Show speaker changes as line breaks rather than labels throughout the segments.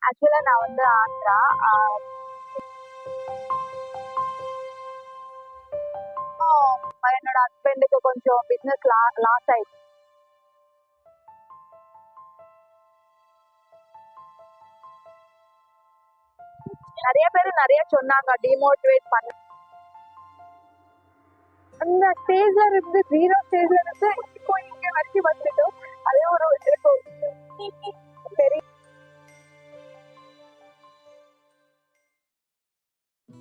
ஆக்சுவலா நான் வந்து ஆந்திரா. என்னோட ஹஸ்பண்டுக்கு கொஞ்சம் பிசினஸ் லாஸ் ஆயிடுச்சு. நிறைய பேர் நிறைய சொன்னாங்க டிமோட்டிவேட் பண்ண. அந்த ஸ்டேஜ்ல இருந்து 0 ஸ்டேஜ்ல இருந்து இப்போ இங்க வரைக்கும் வந்துட்டோம். அதே ஒரு பெரிய.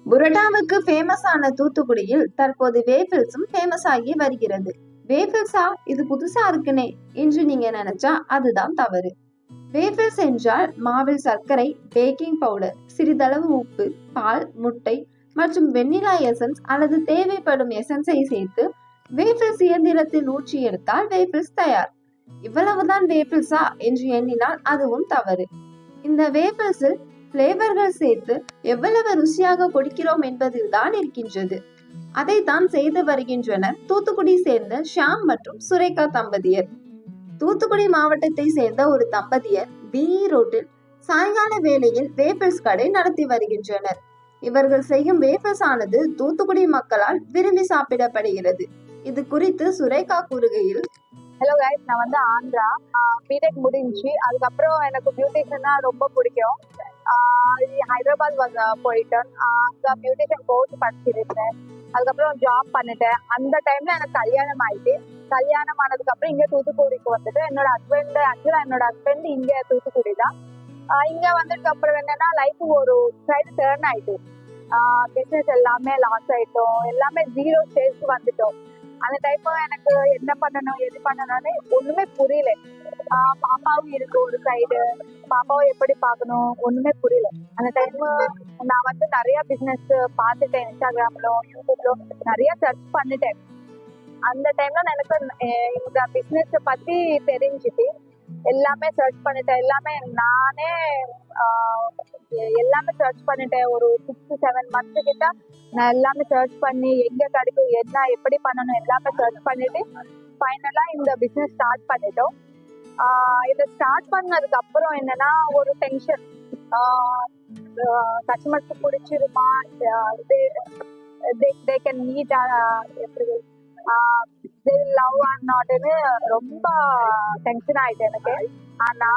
புரோட்டாவுக்கு ஃபேமஸ் ஆன தூத்துக்குடியில் தற்போது வேஃபில்ஸும் ஃபேமஸ் ஆகி வருகிறது. வேஃபில்ஸா, இது புதுசா இருக்குனே என்று நீங்க நினைச்சா அதுதான் தவறு. வேஃபில்ஸ் என்றால் மாவில் சர்க்கரை, பேக்கிங் பவுடர், சிறிதளவு உப்பு, பால், முட்டை மற்றும் வெண்ணிலா எசன்ஸ் அல்லது தேவைப்படும் எசன்ஸை சேர்த்து வேஃபில்ஸ் இயந்திரத்தில் ஊற்றி எடுத்தால் வேஃபில்ஸ் தயார். இவ்வளவுதான் வேஃபில்ஸா என்று எண்ணினால் அதுவும் தவறு. இந்த வேஃபில்ஸில் பிளேவர்கள் சேர்த்து எவ்வளவு ருசியாக கொடுக்கிறோம் என்பதில் தான் இருக்கின்றது. அதைத்தான் செய்து வருகின்றனர் தூத்துக்குடி சேர்ந்த ஷாம் மற்றும் சுரேகா தம்பதியர். தூத்துக்குடி மாவட்டத்தை சேர்ந்த ஒரு தம்பதியர் பிஇ ரோட்டில் சாயங்கால வேளையில் வேஃபில்ஸ் கடை நடத்தி வருகின்றனர். இவர்கள் செய்யும் வேஃபில்ஸ் ஆனது தூத்துக்குடி மக்களால் விரும்பி சாப்பிடப்படுகிறது. இது குறித்து சுரேகா கூறுகையில்,
ஹலோ கைஸ், நான் வந்து ஆந்திரா. பிடெக் முடிஞ்சு அதுக்கப்புறம் எனக்கு பியூட்டிஷியன்னா ரொம்ப பிடிக்கும். ஹைதராபாத் போயிட்டேன். அங்கே பியூட்டிஷியன் கோர்ஸ் படிச்சிருக்கேன். அதுக்கப்புறம் ஜாப் பண்ணிட்டேன். அந்த டைம்ல எனக்கு கல்யாணம் ஆயிட்டு, கல்யாணம் ஆனதுக்கு அப்புறம் இங்க தூத்துக்குடிக்கு வந்துட்டு என்னோட ஹஸ்பண்ட் இங்க தூத்துக்குடி தான். இங்க வந்ததுக்கு அப்புறம் என்னன்னா லைஃப் ஒரு சைடு டேர்ன் ஆயிட்டு, பிசினஸ் எல்லாமே லாஸ் ஆயிட்டோம். எல்லாமே 0 ஸ்டேஜ் வந்துட்டோம். அந்த டைம் எனக்கு என்ன பண்ணணும் எது பண்ணணும்னு ஒண்ணுமே புரியல. பாப்பாவும் இருக்கு ஒரு சைடு, பாப்பாவை எப்படி பார்க்கணும் ஒண்ணுமே புரியல. அந்த டைம் நான் வந்து நிறைய பிசினஸ் பார்த்துட்டேன். இன்ஸ்டாகிராம்ல, யூடியூப்ல நிறைய சர்ச் பண்ணிட்டேன். அந்த டைம்ல எனக்கு இந்த பிசினஸ் பத்தி தெரிஞ்சுட்டு எல்லாமே சர்ச் பண்ணிட்டேன். எல்லாமே சர்ச் பண்ணிட்டேன். ஒரு 6-7 மந்த்ஸ் கிட்ட நான் எல்லாமே சர்ச் பண்ணி எங்க கிடைக்கும், என்ன எப்படி பண்ணணும் எல்லாமே சர்ச் பண்ணிட்டு ஃபைனலா இந்த பிசினஸ் ஸ்டார்ட் பண்ணிட்டோம். இதை ஸ்டார்ட் பண்ணதுக்கு அப்புறம் என்னன்னா ஒரு டென்ஷன். கஸ்டமர்ஸ்க்கு பிடிச்சிருமா, they can meet எப்படி they will love or notனு ரொம்ப டென்ஷன் ஆயிட்டு எனக்கு. ஆனா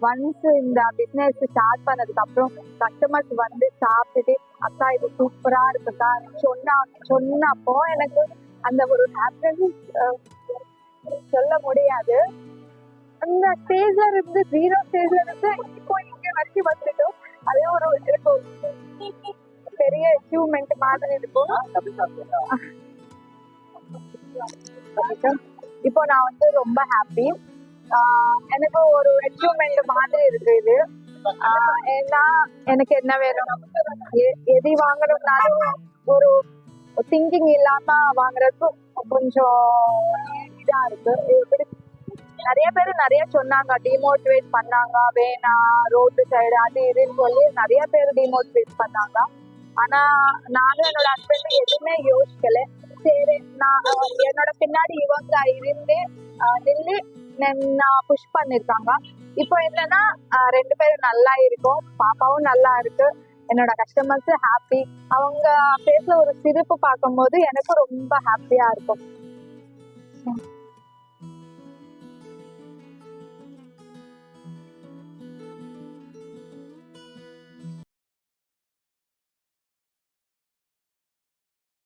ஒன்ஸ் இந்த பிசினஸ் ஸ்டார்ட் பண்ணதுக்கு அப்புறம் கஸ்டமர்ஸ் வந்து சாப்பிட்டுட்டு அக்கா இது சூப்பரா இருக்குக்கா சொன்னப்போ எனக்கு அந்த ஒரு ஹாப்பினஸ் சொல்ல முடியாது. அந்த ஸ்டேஜ்ல இருந்து 0 ஸ்டேஜ்ல இருந்து இப்போ இங்க வரைக்கும் வந்துட்டோம். அதே ஒரு பெரிய அச்சீவ்மெண்ட் மாதிரி இருக்கும். இப்போ நான் வந்து ரொம்ப ஹாப்பி. எனக்கு ஒரு அச்சீவ்மெண்ட் மாதிரி இருக்கு இது. ஏன்னா எனக்கு என்ன வேணும், எது வாங்கணும்னாலும் ஒரு திங்கிங் இல்லாம வாங்குறதுக்கு கொஞ்சம் இதா இருக்கு. நிறைய பேர் நிறைய சொன்னாங்க, டிமோட்டிவேட் பண்ணாங்க, வேணாம் ரோட்டு சைடு அது இதுன்னு சொல்லி நிறைய பேர் டிமோட்டிவேட் பண்ணாங்க. ஆனா நானும் என்னோட ஹஸ்பண்ட் எதுவுமே யோசிக்கல. சரி, நான் என்னோட பின்னாடி இவங்க இருந்து நின்று நான் புஷ் பண்ணிருக்காங்க. இப்போ என்னன்னா 2 பேரும் நல்லா இருக்கும், பாப்பாவும் நல்லா இருக்கு, என்னோட கஸ்டமர்ஸ் ஹாப்பி. அவங்க பேச ஒரு சிரிப்பு பார்க்கும்போது எனக்கு ரொம்ப ஹாப்பியா இருக்கும்.